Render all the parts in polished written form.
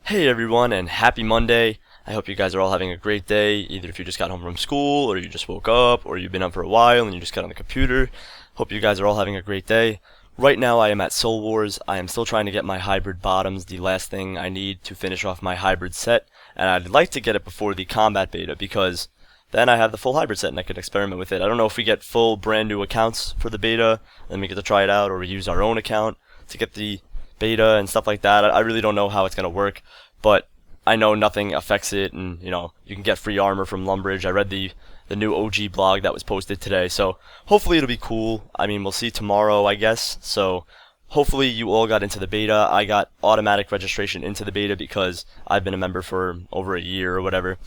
Hey everyone, and happy Monday. I hope you guys are all having a great day, either if you just got home from school, or you just woke up, or you've been up for a while and you just got on the computer. Hope you guys are all having a great day. Right now I am at Soul Wars. I am still trying to get my hybrid bottoms, the last thing I need to finish off my hybrid set, and I'd like to get it before the combat beta because then I have the full hybrid set and I can experiment with it. I don't know if we get full brand new accounts for the beta, and we get to try it out, or we use our own account to get the beta and stuff like that. I really don't know how it's going to work, but I know nothing affects it, and you can get free armor from Lumbridge. I read the new OG blog that was posted today, so hopefully it'll be cool. I mean, we'll see tomorrow, I guess. So hopefully you all got into the beta. I got automatic registration into the beta because I've been a member for over a year or whatever.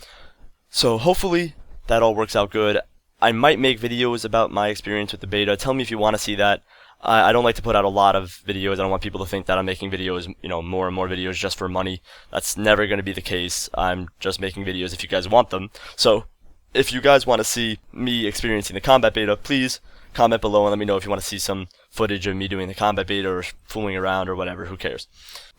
So hopefully that all works out good. I might make videos about my experience with the beta. Tell me if you want to see that. I don't like to put out a lot of videos. I don't want people to think that I'm making videos, more and more videos just for money. That's never going to be the case. I'm just making videos if you guys want them. So if you guys want to see me experiencing the combat beta, please comment below and let me know if you want to see some footage of me doing the combat beta or fooling around or whatever. Who cares?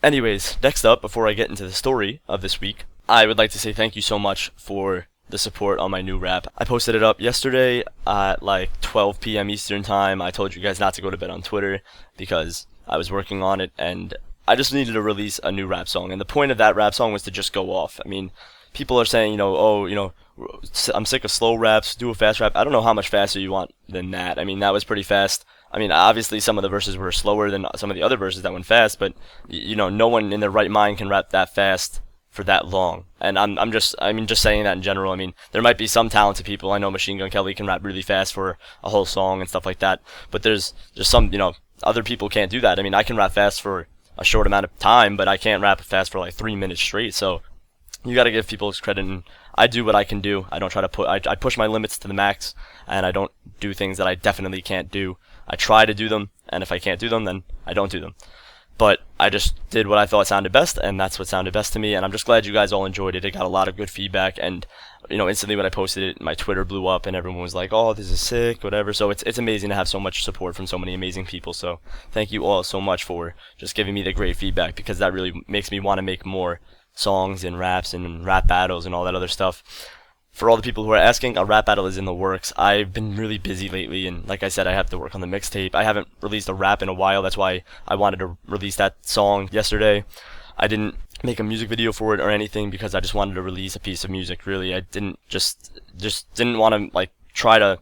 Anyways, next up, before I get into the story of this week, I would like to say thank you so much for the support on my new rap. I posted it up yesterday at like 12 p.m. Eastern time. I told you guys not to go to bed on Twitter because I was working on it and I just needed to release a new rap song. And the point of that rap song was to just go off. I mean, people are saying, I'm sick of slow raps, do a fast rap. I don't know how much faster you want than that. I mean, that was pretty fast. I mean, obviously some of the verses were slower than some of the other verses that went fast, but no one in their right mind can rap that fast for that long. And I'm just saying that in general. I mean, there might be some talented people. I know Machine Gun Kelly can rap really fast for a whole song and stuff like that, but there's just some, other people can't do that. I mean, I can rap fast for a short amount of time, but I can't rap fast for like 3 minutes straight. So you got to give people credit, and I do what I can do. I don't try to I push my limits to the max, and I don't do things that I definitely can't do. I try to do them, and if I can't do them, then I don't do them. But I just did what I thought sounded best, and that's what sounded best to me, and I'm just glad you guys all enjoyed it. It got a lot of good feedback, and instantly when I posted it, my Twitter blew up, and everyone was like, "Oh, this is sick," whatever. So it's amazing to have so much support from so many amazing people. So thank you all so much for just giving me the great feedback, because that really makes me want to make more songs and raps and rap battles and all that other stuff. For all the people who are asking, a rap battle is in the works. I've been really busy lately, and like I said, I have to work on the mixtape. I haven't released a rap in a while. That's why I wanted to release that song yesterday. I didn't make a music video for it or anything because I just wanted to release a piece of music. Really, I didn't just didn't want to like try to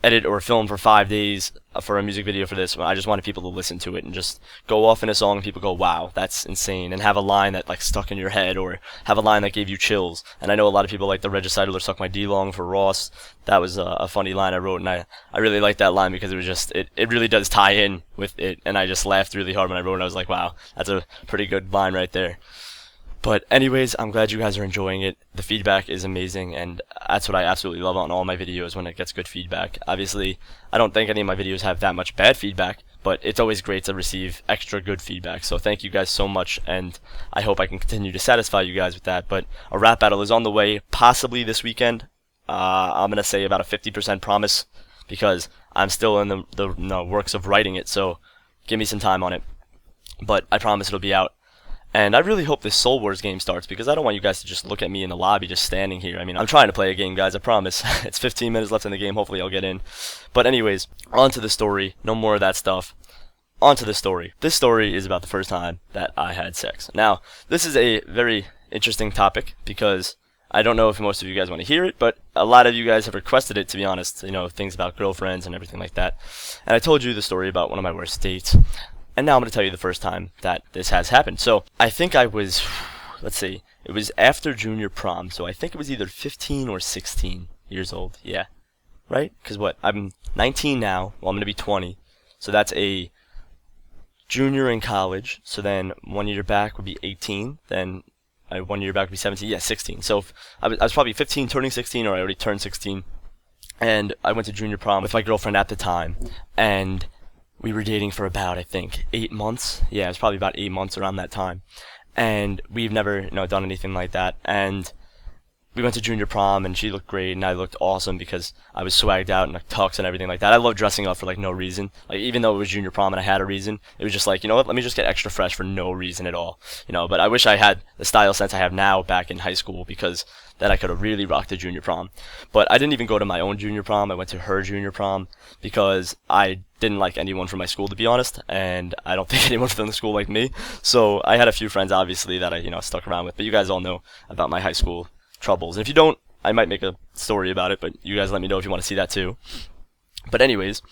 edit or film for 5 days for a music video for this. I just wanted people to listen to it and just go off in a song and people go, "Wow, that's insane," and have a line that like stuck in your head, or have a line that gave you chills. And I know a lot of people like the Regicidal or "Suck My D-Long" for Ross. That was a funny line I wrote, and I really liked that line because it was just it really does tie in with it, and I just laughed really hard when I wrote it. I was like, wow, that's a pretty good line right there. But anyways, I'm glad you guys are enjoying it. The feedback is amazing, and that's what I absolutely love on all my videos, when it gets good feedback. Obviously, I don't think any of my videos have that much bad feedback, but it's always great to receive extra good feedback. So thank you guys so much, and I hope I can continue to satisfy you guys with that. But a rap battle is on the way, possibly this weekend. I'm going to say about a 50% promise, because I'm still in the works of writing it, so give me some time on it. But I promise it'll be out. And I really hope this Soul Wars game starts, because I don't want you guys to just look at me in the lobby just standing here. I mean, I'm trying to play a game, guys, I promise. It's 15 minutes left in the game, hopefully I'll get in. But anyways, on to the story. No more of that stuff. On to the story. This story is about the first time that I had sex. Now, this is a very interesting topic, because I don't know if most of you guys want to hear it, but a lot of you guys have requested it, to be honest. Things about girlfriends and everything like that. And I told you the story about one of my worst dates. And now I'm going to tell you the first time that this has happened. So I think I was, let's see, it was after junior prom. So I think it was either 15 or 16 years old. Yeah. Right? Because what? I'm 19 now. Well, I'm going to be 20. So that's a junior in college. So then 1 year back would be 18. Then 1 year back would be 17. Yeah, 16. So I was probably 15 turning 16, or I already turned 16. And I went to junior prom with my girlfriend at the time. And we were dating for about, I think, 8 months. Yeah, it was probably about 8 months around that time. And we've never, done anything like that. And we went to junior prom, and she looked great, and I looked awesome because I was swagged out in a tux and everything like that. I love dressing up for like no reason. Like, even though it was junior prom and I had a reason, it was just like, you know what, let me just get extra fresh for no reason at all. But I wish I had the style sense I have now back in high school, because then I could have really rocked the junior prom. But I didn't even go to my own junior prom. I went to her junior prom because I didn't like anyone from my school, to be honest, and I don't think anyone from the school liked me. So I had a few friends, obviously, that I stuck around with. But you guys all know about my high school troubles. And if you don't, I might make a story about it, but you guys let me know if you want to see that too. But anyways,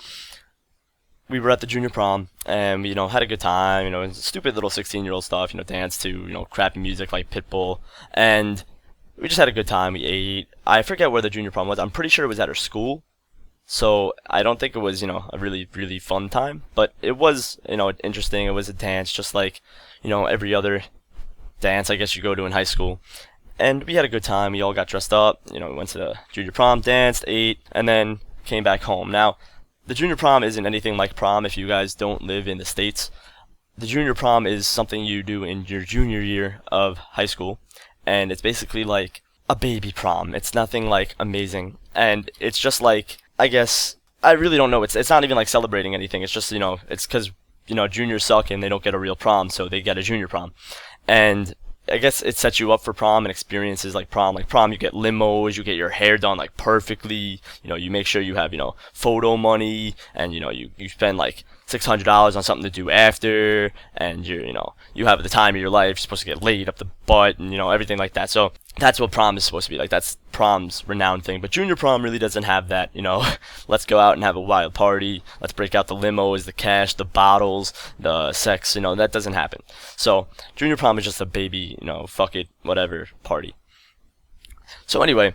we were at the junior prom, and we, had a good time. It was stupid little 16-year-old stuff. Danced to crappy music like Pitbull, and we just had a good time. We ate. I forget where the junior prom was. I'm pretty sure it was at her school. So I don't think it was, a really, really fun time, but it was, interesting. It was a dance, just like, every other dance I guess you go to in high school. And we had a good time. We all got dressed up. We went to the junior prom, danced, ate, and then came back home. Now, the junior prom isn't anything like prom if you guys don't live in the States. The junior prom is something you do in your junior year of high school, and it's basically like a baby prom. It's nothing like amazing, and it's just like, I guess, I really don't know. It's not even like celebrating anything. It's just, it's because, juniors suck and they don't get a real prom, so they get a junior prom. And I guess it sets you up for prom and experiences like prom. Like prom, you get limos, you get your hair done like perfectly. You make sure you have, photo money, and, you spend like $600 on something to do after, and you have the time of your life. You're supposed to get laid up the butt, and, everything like that. So that's what prom is supposed to be like. That's prom's renowned thing. But junior prom really doesn't have that, let's go out and have a wild party. Let's break out the limos, the cash, the bottles, the sex, that doesn't happen. So junior prom is just a baby, fuck it, whatever party. So anyway,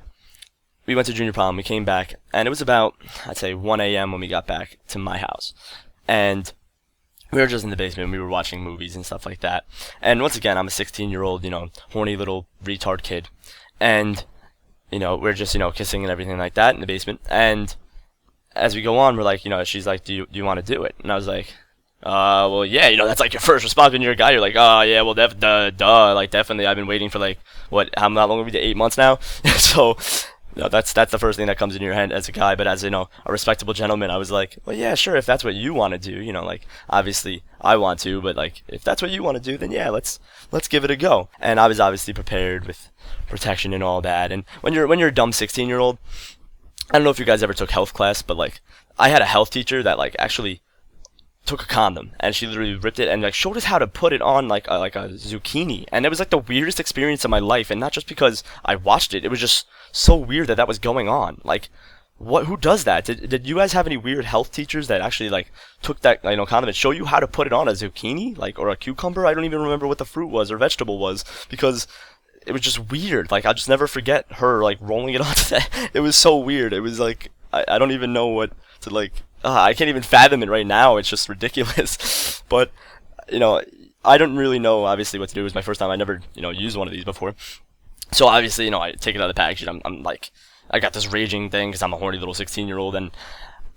we went to junior prom, we came back, and it was about, I'd say, 1 a.m. when we got back to my house. And we were just in the basement, we were watching movies and stuff like that. And once again, I'm a 16-year-old, horny little retard kid. And, we're just, kissing and everything like that in the basement. And as we go on, we're like, she's like, do you want to do it? And I was like, well, yeah, that's like your first response when you're a guy. You're like, oh, yeah, well, duh, like, definitely. I've been waiting for, like, how long have we did? 8 months now? So, that's the first thing that comes in your head as a guy. But as, a respectable gentleman, I was like, well, yeah, sure, if that's what you want to do, like, obviously, I want to, but, like, if that's what you want to do, then, yeah, let's give it a go. And I was obviously prepared with protection and all that. And when you're a dumb 16-year-old, I don't know if you guys ever took health class, but, like, I had a health teacher that, like, actually took a condom, and she literally ripped it and like showed us how to put it on like a zucchini, and it was like the weirdest experience of my life. And not just because I watched it, it was just so weird that was going on. Like, who does that? Did you guys have any weird health teachers that actually like took that condom and show you how to put it on a zucchini, like, or a cucumber? I don't even remember what the fruit was or vegetable was, because it was just weird. Like, I'll just never forget her like rolling it onto that. It was so weird. It was like, I don't even know what to like. I can't even fathom it right now. It's just ridiculous. But, I don't really know, obviously, what to do. It was my first time. I never, used one of these before. So, obviously, I take it out of the package. I'm like, I got this raging thing because I'm a horny little 16-year-old. And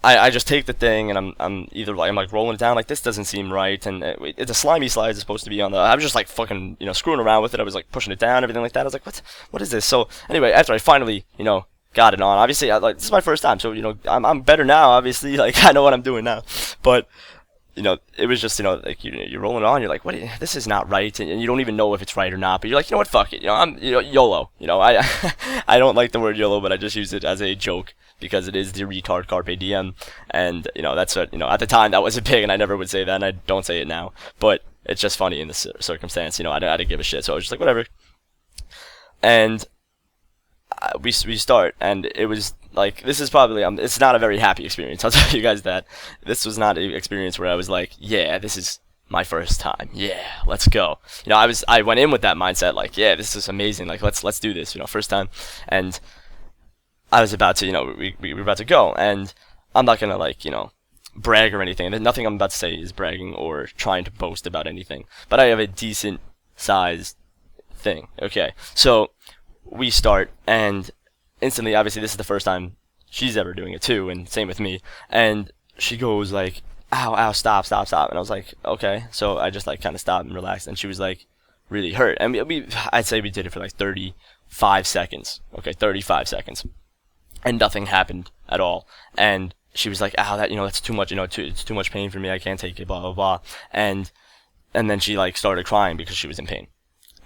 I just take the thing, and I'm either like, I'm like rolling it down, like, this doesn't seem right. And it's a slimy slide. It's supposed to be on the, I was just like fucking, screwing around with it. I was like pushing it down, everything like that. I was like, what is this? So, anyway, after I finally, got it on. Obviously, this is my first time, so I'm better now. Obviously, like, I know what I'm doing now. But it was just like you're rolling it on. You're like, this is not right, and you don't even know if it's right or not. But you're like, what, fuck it. I'm YOLO. I don't like the word YOLO, but I just use it as a joke because it is the retard carpe diem, and that's what at the time that wasn't big, and I never would say that, and I don't say it now. But it's just funny in this circumstance. I didn't give a shit, so I was just like, whatever. And we start, and it was like, this is probably it's not a very happy experience. I'll tell you guys that. This was not an experience where I was like, yeah, this is my first time, yeah, let's go. I went in with that mindset, like, yeah, this is amazing, like, let's do this, first time. And I was about to, we were about to go, and I'm not gonna like brag or anything. Nothing I'm about to say is bragging or trying to boast about anything, but I have a decent sized thing. Okay, so we start, and instantly, obviously, this is the first time she's ever doing it too, and same with me. And she goes like, ow, stop. And I was like, okay. So I just like kind of stopped and relaxed, and she was like really hurt. And I'd say we did it for like 30, 5 seconds, okay, 35 seconds, and nothing happened at all. And she was like, "Ow, that's too much, it's too much pain for me. I can't take it, blah blah blah." And then she like started crying because she was in pain.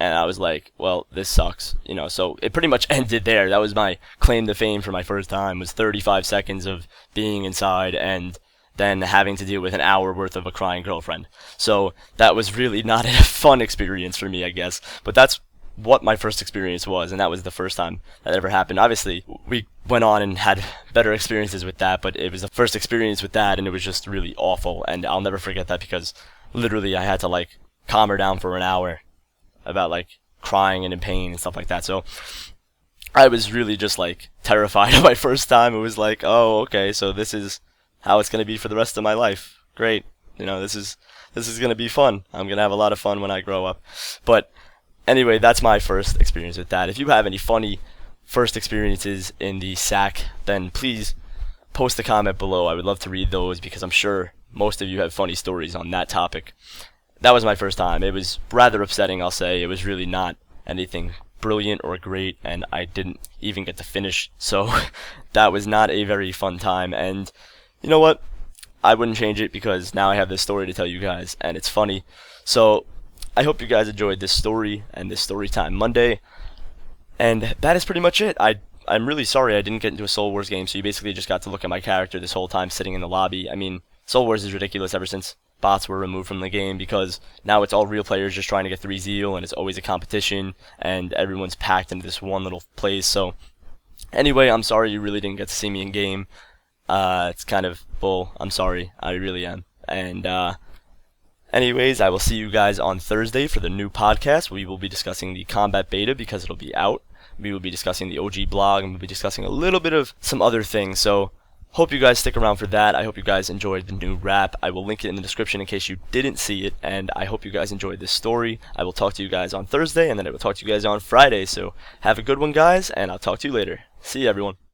And I was like, well, this sucks, so it pretty much ended there. That was my claim to fame for my first time, was 35 seconds of being inside and then having to deal with an hour worth of a crying girlfriend. So that was really not a fun experience for me, I guess. But that's what my first experience was, and that was the first time that ever happened. Obviously, we went on and had better experiences with that, but it was the first experience with that, and it was just really awful. And I'll never forget that because literally I had to like calm her down for an hour about like crying and in pain and stuff like that. So I was really just like terrified of my first time. It was like, oh, okay, so this is how it's gonna be for the rest of my life. Great, this is gonna be fun. I'm gonna have a lot of fun when I grow up. But anyway, that's my first experience with that. If you have any funny first experiences in the sack, then please post a comment below. I would love to read those because I'm sure most of you have funny stories on that topic. That was my first time. It was rather upsetting, I'll say. It was really not anything brilliant or great, and I didn't even get to finish, so that was not a very fun time. And you know what? I wouldn't change it because now I have this story to tell you guys, and it's funny. So I hope you guys enjoyed this story and this story time Monday, and that is pretty much it. I'm really sorry I didn't get into a Soul Wars game, so you basically just got to look at my character this whole time sitting in the lobby. I mean, Soul Wars is ridiculous ever since bots were removed from the game, because now it's all real players just trying to get 3 zeal, and it's always a competition, and everyone's packed into this one little place. So anyway, I'm sorry you really didn't get to see me in game. It's kind of bull. I'm sorry. I really am. And anyways, I will see you guys on Thursday for the new podcast. We will be discussing the combat beta because it'll be out. We will be discussing the OG blog, and we'll be discussing a little bit of some other things. So hope you guys stick around for that. I hope you guys enjoyed the new rap. I will link it in the description in case you didn't see it, and I hope you guys enjoyed this story. I will talk to you guys on Thursday, and then I will talk to you guys on Friday. So have a good one, guys, and I'll talk to you later. See you, everyone.